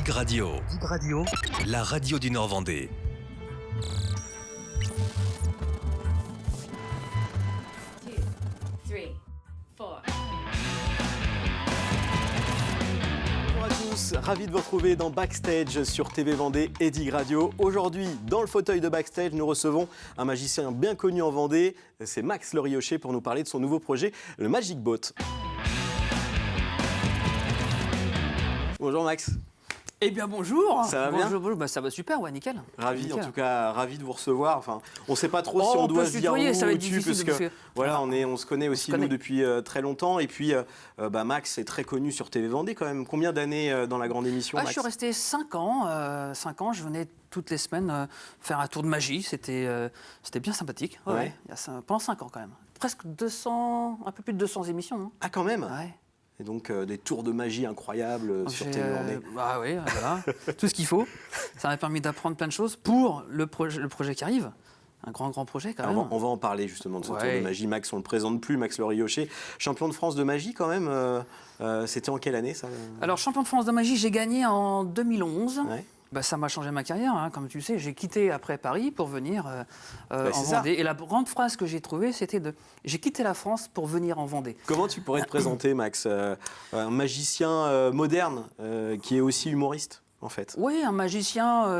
Dig Radio. Dig Radio, la radio du Nord-Vendée. Bonjour à tous, ravi de vous retrouver dans Backstage sur TV Vendée et Dig Radio. Aujourd'hui, dans le fauteuil de Backstage, nous recevons un magicien bien connu en Vendée. C'est Max Le Riochet pour nous parler de son nouveau projet, le Magic Boat. Bonjour Max. Eh bien bonjour. Ça va bien ? Bonjour. Bah, ça va super, ouais, nickel. Ravi, Nickel. en tout cas, ravi de vous recevoir. Enfin, on ne sait pas trop si Oh, on on doit peut se se dire tutoyer, vous ça va ou être tu, difficile parce que parce que- voilà, on se connaît aussi nous depuis très longtemps. Et puis, Max est très connu sur TV Vendée quand même. Combien d'années dans la grande émission, Ah, Max ? je suis resté 5 ans. 5 ans, je venais toutes les semaines faire un tour de magie. C'était bien sympathique. Ouais, Ouais. ouais. Pendant 5 ans quand même. Presque 200, un peu plus de 200 émissions. Hein. Ah, quand même. Ouais. Et donc, des tours de magie incroyables sur TV Vendée. Bah oui, voilà. Tout ce qu'il faut. Ça m'a permis d'apprendre plein de choses pour le projet qui arrive. Un grand projet quand même. On va en parler justement de ce tour Ouais. de magie. Max, on ne le présente plus, Max Le Riochet, champion de France de magie quand même. C'était en quelle année ça ? Alors, champion de France de magie, j'ai gagné en 2011. Ouais. Bah, ça m'a changé ma carrière, hein. Comme tu sais, j'ai quitté après Paris pour venir en c'est ça. Vendée. Et la grande phrase que j'ai trouvée, c'était j'ai quitté la France pour venir en Vendée. Comment tu pourrais te présenter, Max ? Un magicien moderne qui est aussi humoriste, en fait. Oui, un magicien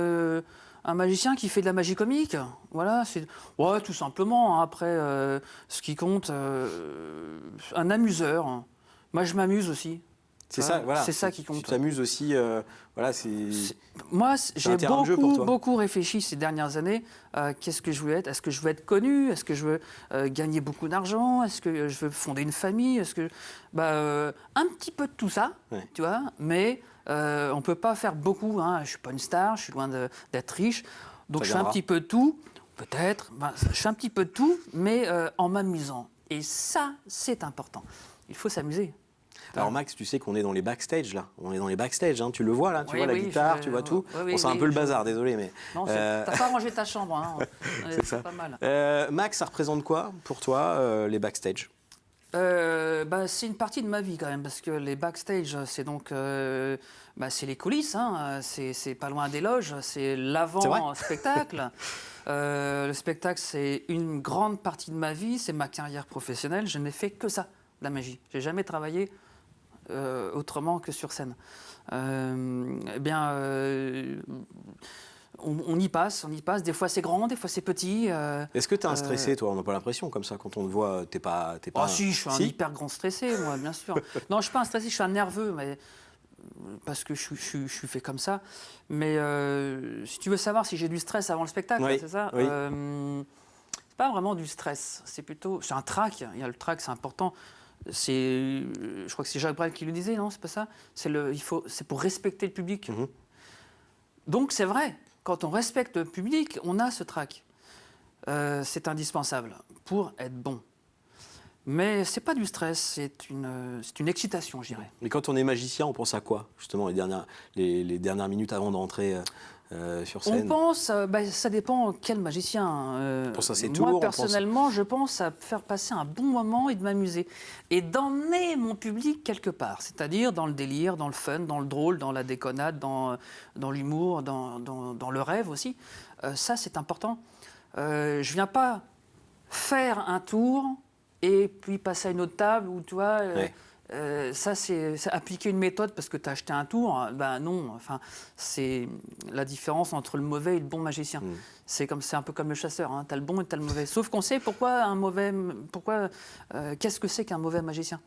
qui fait de la magie comique. Voilà, ouais, tout simplement. Hein. Après, ce qui compte, un amuseur. Moi, je m'amuse aussi. C'est ça, voilà. C'est ça qui compte. Tu t'amuses aussi, voilà, Moi, un j'ai terrain de jeu pour toi. beaucoup réfléchi ces dernières années. Qu'est-ce que je veux être ? Est-ce que je veux être connu ? Est-ce que je veux gagner beaucoup d'argent ? Est-ce que je veux fonder une famille ? Un petit peu de tout ça, Ouais. tu vois. Mais on ne peut pas faire beaucoup. Hein. Je ne suis pas une star, je suis loin d'être riche. Donc Ça je fais un viendra. petit peu de tout, peut-être. Je fais un petit peu de tout, mais en m'amusant. Et ça, c'est important. Il faut s'amuser. Alors Max, tu sais qu'on est dans les backstage là. On est dans les backstage, hein. Tu le vois là, tu Oui, vois la oui, guitare, tu vois tout. oui, Bon, c'est un oui, peu le je- bazar, désolé, mais. Non, t'as pas rangé ta chambre. Hein. C'est ça. pas mal. Max, ça représente quoi pour toi les backstage ? C'est une partie de ma vie quand même, parce que les backstage, c'est donc c'est les coulisses, hein, c'est pas loin des loges, c'est l'avant-spectacle. Le spectacle, c'est une grande partie de ma vie, c'est ma carrière professionnelle. Je n'ai fait que ça, de la magie. J'ai jamais travaillé autrement que sur scène. On y passe. Des fois c'est grand, des fois c'est petit. Est-ce que tu es un stressé, toi ? On n'a pas l'impression comme ça, quand on te voit, t'es pas. Ah si, je suis un hyper grand stressé, moi, bien sûr. Non, je ne suis pas un stressé, je suis un nerveux, mais parce que je suis fait comme ça. Mais si tu veux savoir si j'ai du stress avant le spectacle, Oui, c'est ça oui. C'est pas vraiment du stress, c'est un trac. Il y a le trac, c'est important. Je crois que c'est Jacques Brel qui le disait, non ? C'est pas ça ? C'est pour respecter le public. Mhm. Donc c'est vrai, quand on respecte le public, on a ce trac. C'est indispensable pour être bon. Mais c'est pas du stress, c'est une excitation, je dirais. Mais quand on est magicien, on pense à quoi, justement, les dernières minutes avant d'entrer sur scène ? On pense, ça dépend quel magicien. On pense à ses moi, tours, on pense- personnellement, je pense à faire passer un bon moment et de m'amuser. Et d'emmener mon public quelque part. C'est-à-dire dans le délire, dans le fun, dans le drôle, dans la déconnade, dans l'humour, dans le rêve aussi. Ça, c'est important. Je viens pas faire un tour et puis passer à une autre table où, tu vois... Ouais. Ça, c'est appliquer une méthode parce que tu as acheté un tour. Ben non, enfin, c'est la différence entre le mauvais et le bon magicien. C'est un peu comme le chasseur, hein. Tu as le bon et tu as le mauvais. Sauf qu'on sait qu'est-ce que c'est qu'un mauvais magicien.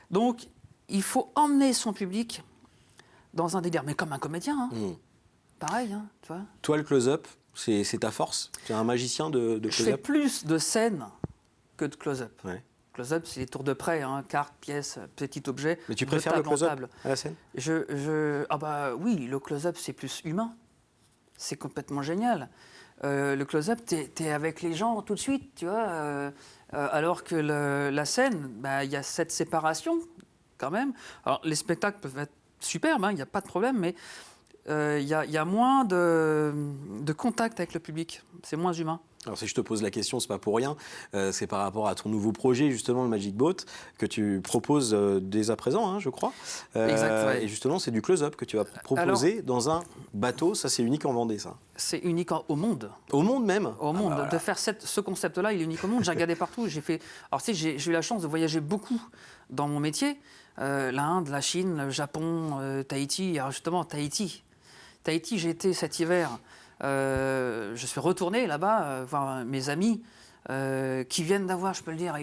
Donc, il faut emmener son public dans un délire, mais comme un comédien. Hein. Pareil, hein, tu vois. Toi, le close-up, c'est ta force ? Tu es un magicien de Je fais close-up ? plus de scènes que de close-up. Ouais. Close-up, c'est les tours de près, hein, cartes, pièces, petit objet. Mais tu de préfères le table en close-up table. à la scène ? Oui, le close-up, c'est plus humain. C'est complètement génial. Le close-up, t'es avec les gens tout de suite, tu vois. Alors que la scène, il y a cette séparation, quand même. Alors, les spectacles peuvent être superbes, il n'y a pas de problème, mais y a moins de contact avec le public. C'est moins humain. Alors si je te pose la question, c'est pas pour rien. C'est par rapport à ton nouveau projet, justement, le Magic Boat, que tu proposes dès à présent, hein, je crois. Exact, ouais. Et justement, c'est du close-up que tu vas proposer dans un bateau. Ça, c'est unique en Vendée, ça. C'est unique au monde. Au monde même. Au monde. Voilà. De faire ce concept-là, il est unique au monde. J'ai regardé partout. Alors, tu sais, j'ai eu la chance de voyager beaucoup dans mon métier. L'Inde, la Chine, le Japon, Tahiti. Alors, justement, Tahiti, j'ai été cet hiver. Je suis retourné là-bas voir mes amis qui viennent d'avoir, je peux le dire,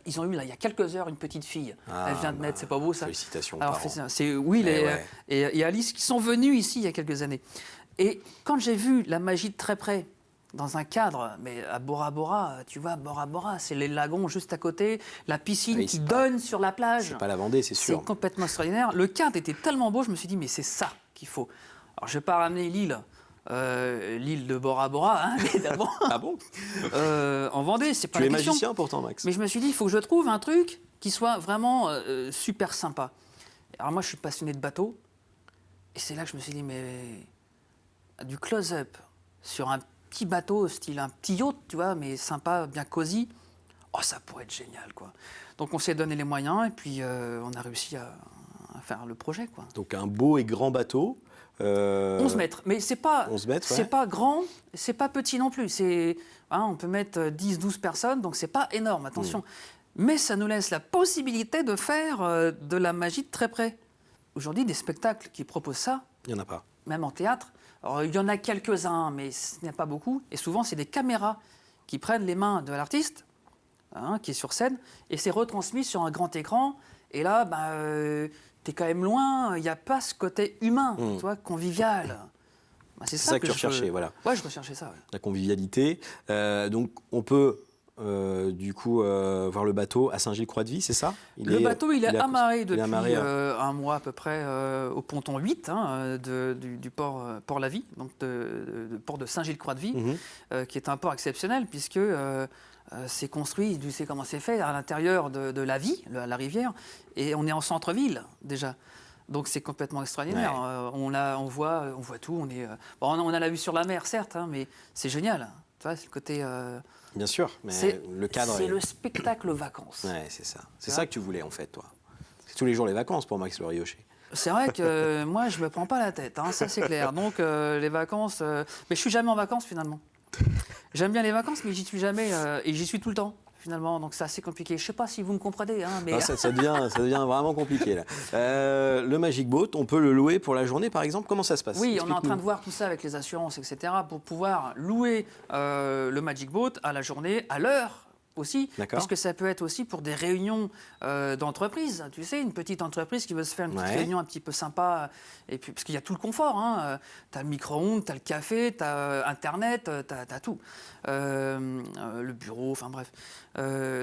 ils ont eu là, il y a quelques heures une petite fille. Elle vient de naître, c'est pas beau ça? Félicitations. Alors, c'est Will et Alice qui sont venus ici il y a quelques années. Et quand j'ai vu la magie de très près, dans un cadre, mais à Bora Bora, tu vois, Bora Bora, c'est les lagons juste à côté, la piscine qui donne sur la plage. C'est pas la Vendée, c'est sûr. C'est complètement extraordinaire. Le cadre était tellement beau, je me suis dit, mais c'est ça qu'il faut. Alors, je vais pas ramener l'île de Bora Bora, hein, évidemment. Ah bon? En Vendée, c'est pas Tu la es question. magicien pourtant, Max. Mais je me suis dit, il faut que je trouve un truc qui soit vraiment super sympa. Alors moi, je suis passionné de bateaux. Et c'est là que je me suis dit, mais du close-up sur un petit bateau, style un petit yacht, tu vois, mais sympa, bien cosy, oh, ça pourrait être génial, quoi. Donc on s'est donné les moyens et puis on a réussi à faire le projet, quoi. Donc un beau et grand bateau. 11 mètres, mais c'est pas, 11 mètres, ouais. c'est pas grand, c'est pas petit non plus. On peut mettre 10-12 personnes, donc c'est pas énorme, attention. Mais ça nous laisse la possibilité de faire de la magie de très près. Aujourd'hui, des spectacles qui proposent ça, Il n'y en a pas. même en théâtre, alors, il y en a quelques-uns, mais ce n'est pas beaucoup. Et souvent, c'est des caméras qui prennent les mains de l'artiste, hein, qui est sur scène, et c'est retransmis sur un grand écran. Et là, t'es quand même loin, il n'y a pas ce côté humain, tu vois, convivial. C'est ça que tu recherchais, voilà. Ouais, je recherchais ça. Ouais. La convivialité. Donc on peut du coup voir le bateau à Saint-Gilles-Croix-de-Vie, c'est ça? Le bateau, il est amarré depuis hein. un mois à peu près au ponton 8 hein, du port-la-Vie, donc du port de Saint-Gilles-Croix-de-Vie, qui est un port exceptionnel puisque c'est construit, tu sais comment c'est fait, à l'intérieur de la Vie, la rivière, et on est en centre-ville déjà. Donc c'est complètement extraordinaire. Ouais. On voit tout. On a la vue sur la mer, certes, hein, mais c'est génial. Tu vois, c'est le côté. Bien sûr, mais le cadre. C'est le spectacle vacances. Ouais, c'est ça. C'est ça que tu voulais en fait, toi. C'est tous les jours les vacances pour Max Loriochet. C'est vrai que moi, je me prends pas la tête, hein, ça c'est clair. Donc les vacances, mais je suis jamais en vacances finalement. J'aime bien les vacances, mais j'y suis jamais et j'y suis tout le temps. Finalement, donc c'est assez compliqué. Je sais pas si vous me comprenez, hein, mais ça devient vraiment compliqué là. Le Magic Boat, on peut le louer pour la journée, par exemple. Comment ça se passe? Oui, on est en train de voir tout ça avec les assurances, etc., pour pouvoir louer le Magic Boat à la journée, à l'heure aussi, parce que ça peut être aussi pour des réunions d'entreprise. Tu sais, une petite entreprise qui veut se faire une petite réunion un petit peu sympa, et puis parce qu'il y a tout le confort. Hein, tu as le micro-ondes, tu as le café, tu as Internet, tu as tout. Le bureau, enfin bref.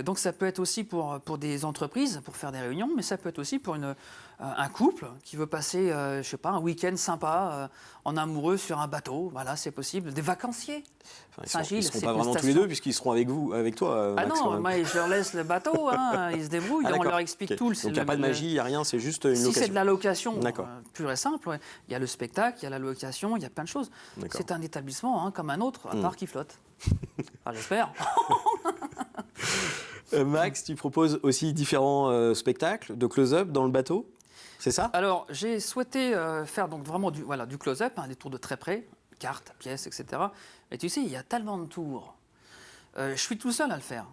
Donc ça peut être aussi pour des entreprises, pour faire des réunions, mais ça peut être aussi pour un couple qui veut passer, je sais pas, un week-end sympa en amoureux sur un bateau. Voilà, c'est possible. Des vacanciers. Saint-Gilles, ils ne seront pas vraiment tous les deux puisqu'ils seront avec toi. Ah Max, non, moi je leur laisse le bateau, hein, ils se débrouillent, on leur explique tout. Donc il n'y a pas de magie, il n'y a rien, c'est juste une location. Si c'est de la location pure et simple, ouais. Il y a le spectacle, il y a la location, il y a plein de choses. C'est un établissement hein, comme un autre, à part qui flotte. Enfin, j'espère. Max, tu proposes aussi différents spectacles de close-up dans le bateau, c'est ça? Alors, j'ai souhaité faire donc vraiment du close-up, hein, des tours de très près, cartes, pièces, etc. Et tu sais, il y a tellement de tours. Je suis tout seul à le faire.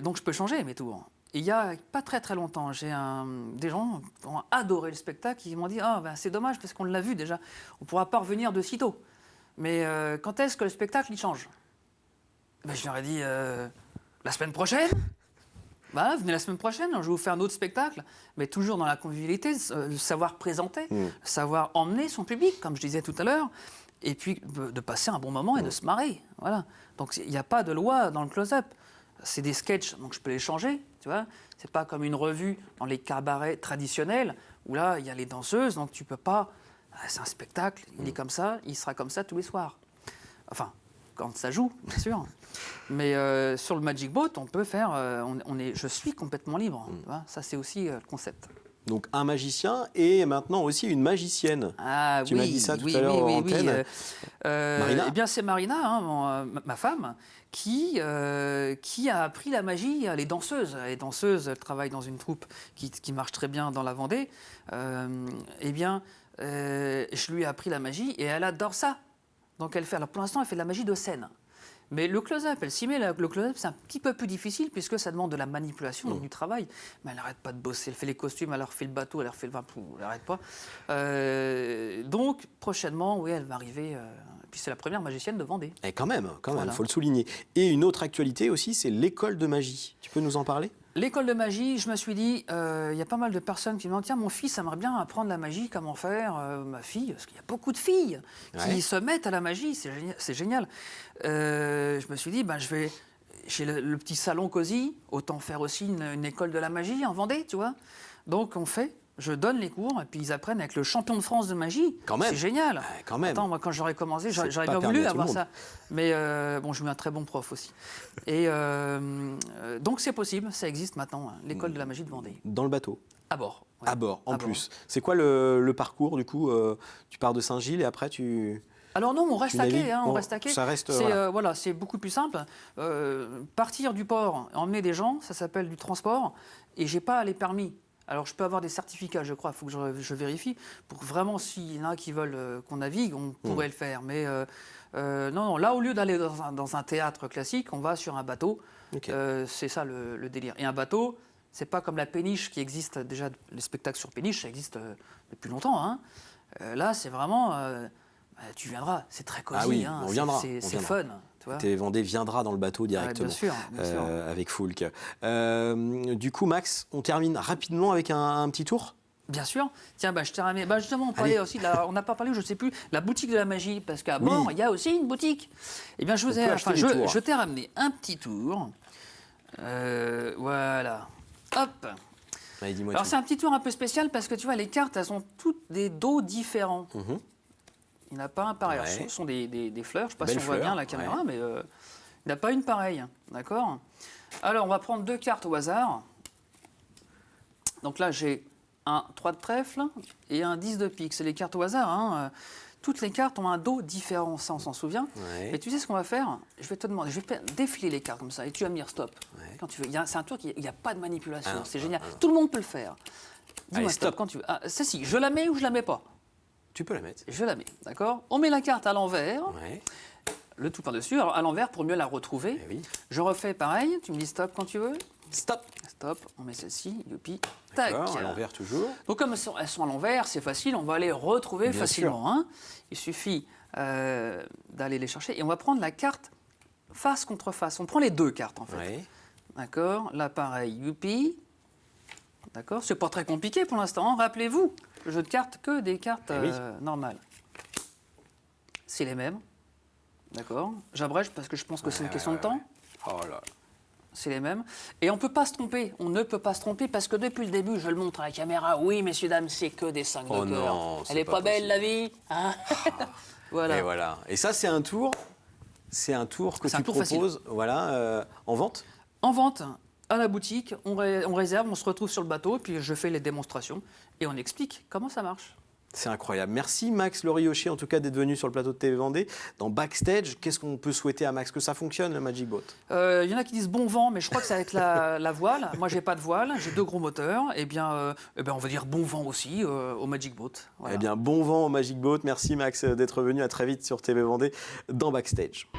Donc, je peux changer mes tours. Et il n'y a pas très très longtemps, j'ai des gens qui ont adoré le spectacle, qui m'ont dit « Ah, ben, c'est dommage parce qu'on l'a vu déjà, on ne pourra pas revenir de sitôt. Mais quand est-ce que le spectacle il change ?» Ben, je leur ai dit la semaine prochaine. Bah, venez la semaine prochaine, je vais vous faire un autre spectacle, mais toujours dans la convivialité, savoir présenter, savoir emmener son public, comme je disais tout à l'heure, et puis de passer un bon moment et de se marrer. Voilà. Donc il n'y a pas de loi dans le close-up. C'est des sketchs, donc je peux les changer, tu vois. C'est pas comme une revue dans les cabarets traditionnels, où là, il y a les danseuses, donc tu peux pas... C'est un spectacle, il est comme ça, il sera comme ça tous les soirs. Enfin, quand ça joue, bien sûr. Mais sur le Magic Boat, on peut faire... je suis complètement libre. Tu vois, ça, c'est aussi le concept. Donc un magicien et maintenant aussi une magicienne. Ah Tu m'as dit ça tout à l'heure en antenne. Marina. Eh bien, c'est Marina, hein, ma femme, qui a appris la magie. Elle est danseuse. Elle est danseuse, elle travaille dans une troupe qui marche très bien dans la Vendée. Eh bien, je lui ai appris la magie et elle adore ça. Donc, alors, pour l'instant, elle fait de la magie de scène. Mais le close-up, elle s'y met. Le close-up, c'est un petit peu plus difficile puisque ça demande de la manipulation, donc du travail. Mais elle n'arrête pas de bosser. Elle fait les costumes, elle leur fait le bateau, elle leur fait le vin, elle n'arrête pas. Donc, prochainement, oui, elle va arriver. Puis c'est la première magicienne de Vendée. Et quand même, Voilà. faut le souligner. Et une autre actualité aussi, c'est l'école de magie. Tu peux nous en parler? L'école de magie, je me suis dit, il y a pas mal de personnes qui me demandent, tiens, mon fils aimerait bien apprendre la magie, comment faire, ma fille, parce qu'il y a beaucoup de filles qui se mettent à la magie, c'est génial. Je me suis dit, j'ai le petit salon cosy, autant faire aussi une école de la magie en Vendée, tu vois. Donc je donne les cours, et puis ils apprennent avec le champion de France de magie. Quand même. C'est génial. Quand même. Attends, moi, quand j'aurais commencé, j'aurais pas bien permis voulu à tout le avoir monde. ça. Mais bon, je mets un très bon prof aussi. Et donc, c'est possible, ça existe maintenant, hein, l'école de la magie de Vendée. Dans le bateau. À bord. Ouais. À bord, en À bord. plus. C'est quoi le parcours, du coup? Tu pars de Saint-Gilles et après tu... Alors non, on reste Tu à navigues. quai. Hein, on Bon, reste à quai. ça reste, C'est voilà. c'est beaucoup plus simple. Partir du port, emmener des gens, ça s'appelle du transport. Et j'ai pas les permis. Alors je peux avoir des certificats, je crois. Il faut que je vérifie. Pour vraiment, s'il y en a qui veulent qu'on navigue, on pourrait le faire. Mais non. Là, au lieu d'aller dans un théâtre classique, on va sur un bateau. Ok. C'est ça le délire. Et un bateau, c'est pas comme la péniche qui existe déjà. Les spectacles sur péniche, ça existe depuis longtemps. Hein. Là, c'est vraiment... tu viendras, c'est très cosy. Ah oui, hein. on viendra, C'est on viendra. fun. Tu vois. TV Vendée viendra dans le bateau directement. Bien sûr. Avec Foulk. Du coup, Max, on termine rapidement avec un petit tour. Bien sûr. Tiens, je t'ai ramené. Justement, on parlait aussi on n'a pas parlé, je ne sais plus, la boutique de la magie, parce qu'à bord, il y a aussi une boutique. Eh bien, On peut acheter des tours. je t'ai ramené un petit tour. Voilà. Hop. Allez, dis-moi Alors, tout. c'est un petit tour un peu spécial parce que tu vois, les cartes, elles ont toutes des dos différents. Mhm. Il n'y en a pas un pareil. Ouais. Ce sont des fleurs. Je ne sais pas Belles si on voit fleurs, bien la caméra, ouais. mais il n'y en a pas une pareille. D'accord? Alors, on va prendre 2 cartes au hasard. Donc là, j'ai un 3 de trèfle et un 10 de pique. C'est les cartes au hasard. Hein. Toutes les cartes ont un dos différent, ça, on s'en souvient. Ouais. Et tu sais ce qu'on va faire? Je vais te demander, je vais faire défiler les cartes comme ça et tu vas me dire stop. Ouais. Quand tu veux. C'est un tour il n'y a pas de manipulation. Ah non, c'est ah génial. non, ah non. Tout le monde peut le faire. Dis-moi Allez, stop stop. quand tu veux. Ah, si, je la mets ou je la mets pas? Tu peux la mettre. Je la mets, d'accord? On met la carte à l'envers, Ouais. le tout par-dessus, alors à l'envers pour mieux la retrouver. Eh oui. Je refais pareil, tu me dis stop quand tu veux. Stop. Stop, on met celle-ci, youpi, tac. D'accord, à l'envers toujours. Donc comme elles sont à l'envers, c'est facile, on va les retrouver Bien facilement. Hein. Il suffit d'aller les chercher et on va prendre la carte face contre face. On prend les 2 cartes en fait. Ouais. D'accord, là pareil, youpi. D'accord, c'est pas très compliqué pour l'instant. Hein. Rappelez-vous, le jeu de cartes que des cartes oui. normales. C'est les mêmes. D'accord, j'abrège parce que je pense que c'est une question de temps. Oh là. C'est les mêmes. Et on ne peut pas se tromper. On ne peut pas se tromper parce que depuis le début, je le montre à la caméra. Oui, messieurs, dames, c'est que des 5 Oh de cœur. non, Elle c'est est pas pas belle, possible. la vie, hein. Voilà. Et voilà. Et ça, c'est un tour. C'est un tour que C'est tu un tour proposes, voilà, en vente. En vente, à la boutique, on réserve, on se retrouve sur le bateau, puis je fais les démonstrations et on explique comment ça marche. C'est incroyable. Merci Max Loriochet, en tout cas, d'être venu sur le plateau de TV Vendée. Dans Backstage, qu'est-ce qu'on peut souhaiter à Max? Que ça fonctionne, le Magic Boat? Il y en a qui disent bon vent, mais je crois que c'est avec la voile. Moi, j'ai pas de voile, j'ai 2 gros moteurs. Eh bien, on va dire bon vent aussi au Magic Boat. Voilà. Eh bien, bon vent au Magic Boat. Merci Max d'être venu. À très vite sur TV Vendée dans Backstage.